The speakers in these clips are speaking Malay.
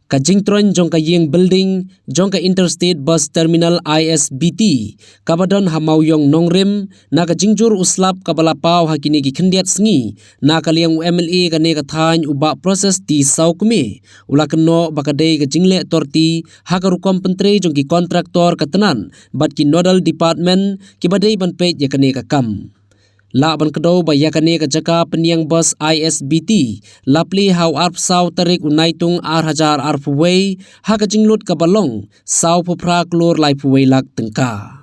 ka jingtron jong ka yeng building jong ka interstate bus terminal ISBT kabadon hamauyong nongrim na ka jingjur uslap kabalapaw hakini ki khendiat sngi na kaliang MLA ka ne ka thain uba proses ti saukme ulakno bakadei ka jingle torti hakarukom pentre jong ki kontraktor katanan bat ki nodal department ki badei ban pe ya ka ne ka kam la ban kado ba yakane ka jaka peniang bus ISBT lapli how arp sau tarik unaitung ar arpway ha ka jinglut ka balong sau phra klor lai phuwei lak tengka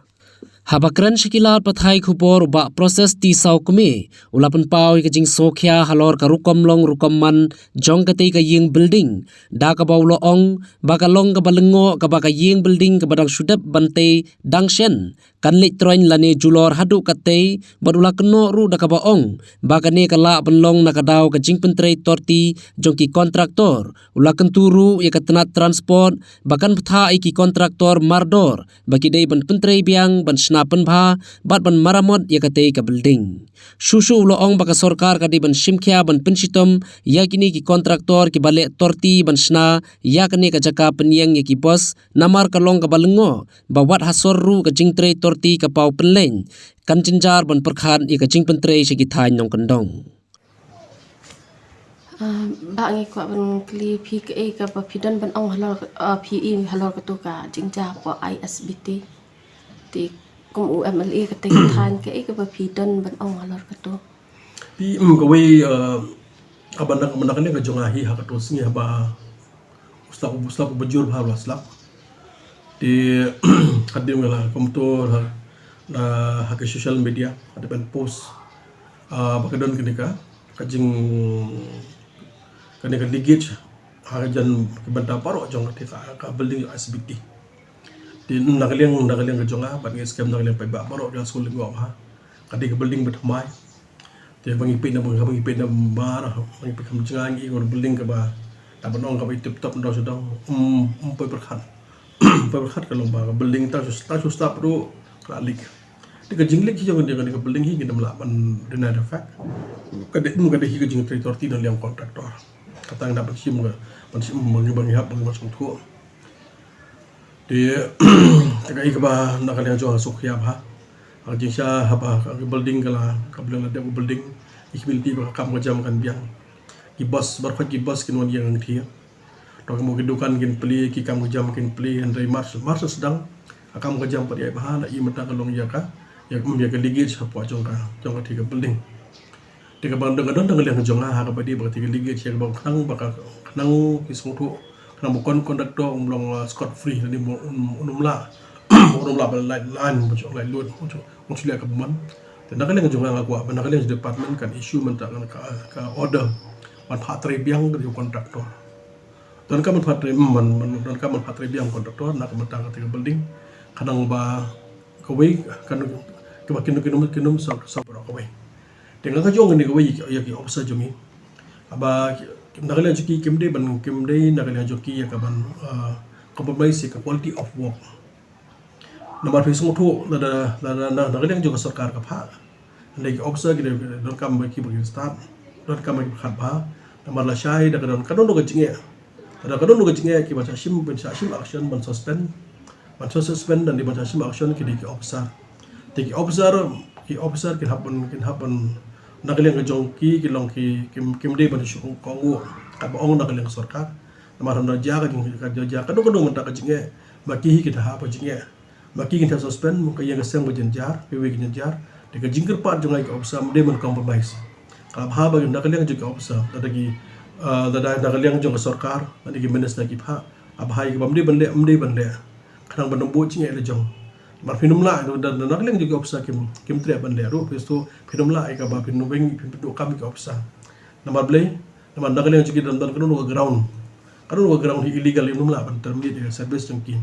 habakran shikila pathai khupor ba proses ti sau kme ulapan pau ka jing sokhya halor ka rukom long rukom man jong ka te ka yeng building da ka baulo ong ba ka long ka balengo ka ba ka yeng building ka badang shudap bante dangshen kan lik troin lane julor hadu kate badula keno ru da ka ba ong ba ka ne ka la banlong na ka daw ka jing pentre torti jong ki kontraktor ulakan turu ya ka tenat transport bakan ptha ai ki kontraktor mardor bagi dei ban pentre biang ban snapen bha bat ban maramot ya ka te ka building shushu ulo ong baka sorkar ka di ban shimkhya ban pensitom ya kini ki kontraktor ki bale torti ban sna ya ka ne ka jaka penyang ya ki bos namar ka long ka balengo ba wat hasor ru ka jingtre torti ka pau penleng kan jinjar ban perkhan i ka jing pentre se ki thain nong kandong ba ngi kwa ban kli PKA ka ba pidan ban ong halor PE halor ka to ka jingja ko ISBT ti kum UMLA ka te than ka ka ba pidan ban ong halor ka to pi ka we abanak manakane ka jongahi ha ka to singi ba ustap bajur bha waslap di kadim ngala komtor na ha ka social media ada ban post bakadon kenika kajing kenika ligit ha jan banta paro jong ka building SBT di nakaliang ka jonga ban scam nakaliang pa ba paro dia sul ngo ha kadi ka building betmai te bangi pe na bar bangi pe kam jangi or building ka ba tabanong ka ba tip top ndo sedang pe berkhat ka lomba ka building ta stop ro kalik di ka jinglik hi jong ka building hi gidam la ban dena da fact ka de hi ka jing traitor ti liang kontraktor katang dapat sim ka bangi hap bangi masung thu di tagai ka ba nakaliang jo sokya ba jing sha haba ka building kala ka building la building ikbilti ba kam ka jam kan biang ki bus barkhat ki bus kin wan yang thi to mo ki dukan kin pli ki kam ka jam kin pli andai mars sedang akam ka jam pa dia ba na i mata ka long ya ka ya ka ligit sa po jong ka thi ka building ti ka bang dang liang jong ha ka ba di ba ti ka ligit ya ba khang ba ka nang ki sung thu khang mo kondaktor long scot free ni mo unumla ba line mo jong lai lut mo chile ka man te nak liang jong ka kwa ba nak liang department kan issue man ta ka order man patre biang di kontraktor dan ka man patre biang kontraktor nak man ta ka building kanang ba kawai kan ka kinum sa pro kawai tenga ka jong ni kawai ya ki opsa jongi aba nakalian joki kimde nakalian joki ya ka ban compromise ka quality of work namar phisung thu la nakalian jong sarkar ka pha nei opsa ki don kam ba ki ba start don kam ba khat ba namar la shai da don kadon do jinge ki ba sim action ban suspend dan dibaca sim action ki officer ki officer ki happen nakaliang ka jongki ki long ki kimde ban shu kongu ka ba ong nakaliang sarkar namar na jaga ka do menta ka jinge baki ki ta ha pa jinge baki ki ta suspend mo ka yang sang ba jar we ki jar de ka jingker pat jongai ki officer de man compromise ka ba ba nakaliang ki officer tadagi nakaliang jong sarkar tadagi minister ki pha abhai ki bamde bande kadang bandung bocing le jong mar pinum la dan nakaliang juga opsa kim tre ban le ro pesto pinum la ka ba pinum beng pindu kam ki opsa namar blay namar nakaliang juga dan kadang ground illegal pinum la ban termi de service jongki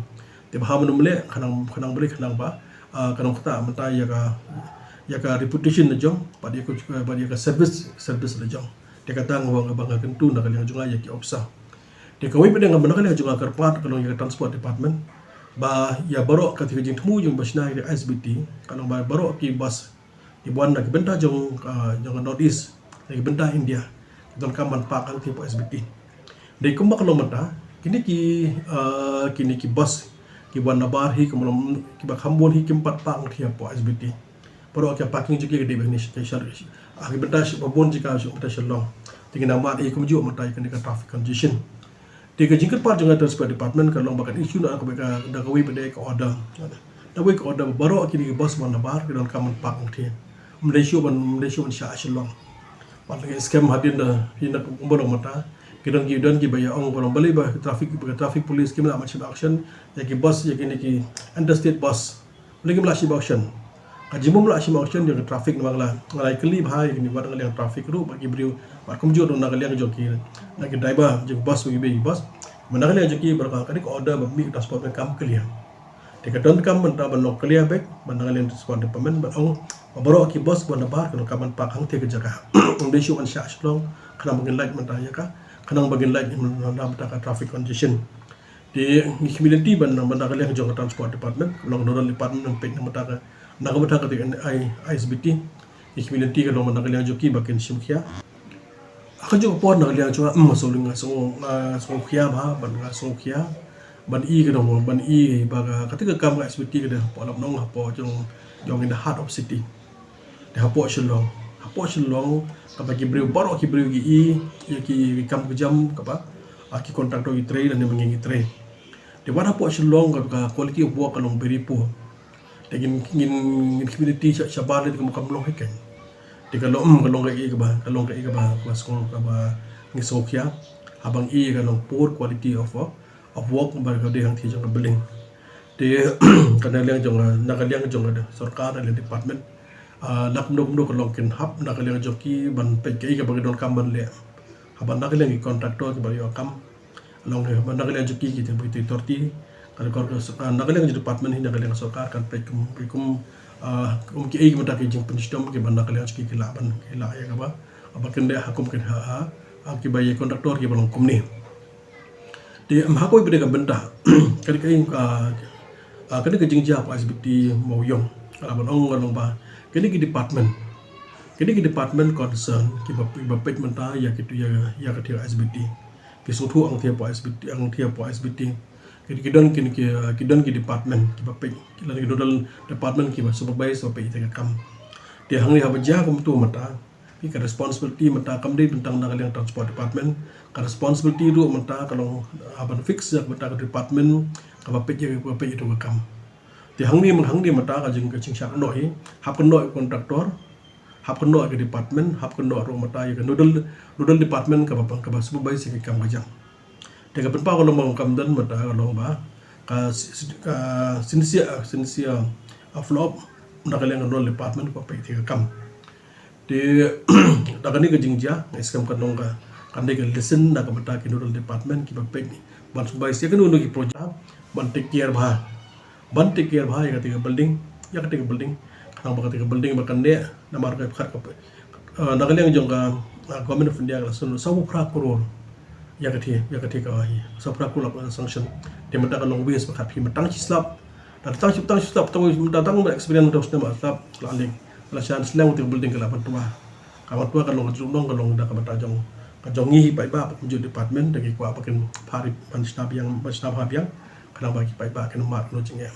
te ba manum le kadang blay kadang ba kadang kata menta ya ka reputation le jong pa dia ka service le jong de kata ngwa ba kentu nakaliang juga ya ki opsa de kawai pedang nakaliang juga karpat kalau ya transport department ba ya barok ka tiging temu jong basna ide SBT kalau ba barok ki bus di buan nak benta jong north east lagi benta India don kaman pa kan tipo SBT dei kumba kalau mata kini ki bus ki wan bar hi kemulam ki bakhambon hi kimpat pang thia po SBT paro ka parking juki gede begini station aki betas babon jika su betas long tingin nama hi kumju matai kan traffic congestion tiga jingkat part jangan transport department kalau bakat isu nak ka da kawi bede ka order da we ka order baro kini ki bus wan bar ki don kaman pang thia Malaysia ban sha long paling scam hadin da hinak umbalo mata kidang ki baya ong bolong bali ba traffic police ki mala macam action ya ki bus ya kini ki interstate bus lagi mala shi action kajimu mala shi action yang traffic namangla ngalai keli bahai kini wadang yang traffic ru bagi beriu ba kumjo do nagal yang joki lagi driver je bus bagi bus managal yang joki berka kadi order ba mi transport kam clear Tika don kam benda banok clear back bandangan yang transport department ba ong baro ki bus banda bar kan kaman pak hang te ke jaga ong desu an sha long kana mungkin light mentaya ka kanang bagian lain yang menambah traffic congestion di community bandang kalian jong transport department long nodal department ng pek namata ka ISBT di community kalau bandang kalian joki bagian simkhia akan jo pon kalian cuma masoling song khia ba bandang song khia ban i ka dong ban i baga ketika kam ISBT ka polam nong hapo jong in the heart of city de hapo Shillong kapag kibriw baro kibriw ki kam kejam kapa aki kontraktor ki trade dan mengengi trade de wada po Shillong kapag quality of work kalong very poor de ngin community sabar de kam long heken de kalong kalong ka kelas kong kaba ngisokya habang kalong poor quality of work bar ka de hang thi jong building de kanaliang jong nakaliang jong ada sarkar dan department nak menduk kalongkin hap nak kalian joki ban PKI ke bagi don kam ban le haban nak kalian kontraktor ke bagi kam long he ban nak kalian joki kita begitu torti kalau nak kalian di department ini nak kalian sarkar kan pekum ki ai mata ke jing penisdom ke ban nak kalian joki ke laban ke la ya ba apa kende hakum ke ha ki bagi kontraktor ke balong kum ni di hakoi bede ka benda kali kai kali ke jing ja pa SBT mau yong ban ong ngalong ba kini ki department concern ki bapet menta ya kitu ya katia SBT ki sutu ang tia po SBT kidon ki department ki bapet ki lagi dodal department ki supervise bapet ita kam dia hangni habaja kum tu mata ki ka responsibility mata kam dei tentang yang transport department ka responsibility ru mata kalau haban fix ya mata ka department ka bapet itu kam di hangni mata ka jing syak noi hap noi kontraktor hap noi ke department hap noi ro mata ya nodal department ka supervise ke kam kajang de ka penpa ko long kam dan mata ka long ba ka sinsia flop nak kalian nodal department ko pe ke kam de dagani ke jingja skam ka nong ka kande ke listen nak mata ke nodal department ki pe ban supervise ke no ki project ban take care ya ketika building kanang ketika building makan dia namar ka khat ka nagaling jong ka government of India la sunu sawu pra crore ya ketika sawu pra crore sanction dia mata kan long wis bakhat pi matang chislap datang chislap datang experience terus nama slap laling la chance lang untuk building ka tua kan long jumong kan long da ka mata jong ngi pai ba penju department dagi kwa pakin pari panstab yang kanang bagi pai ba kan mar no jingya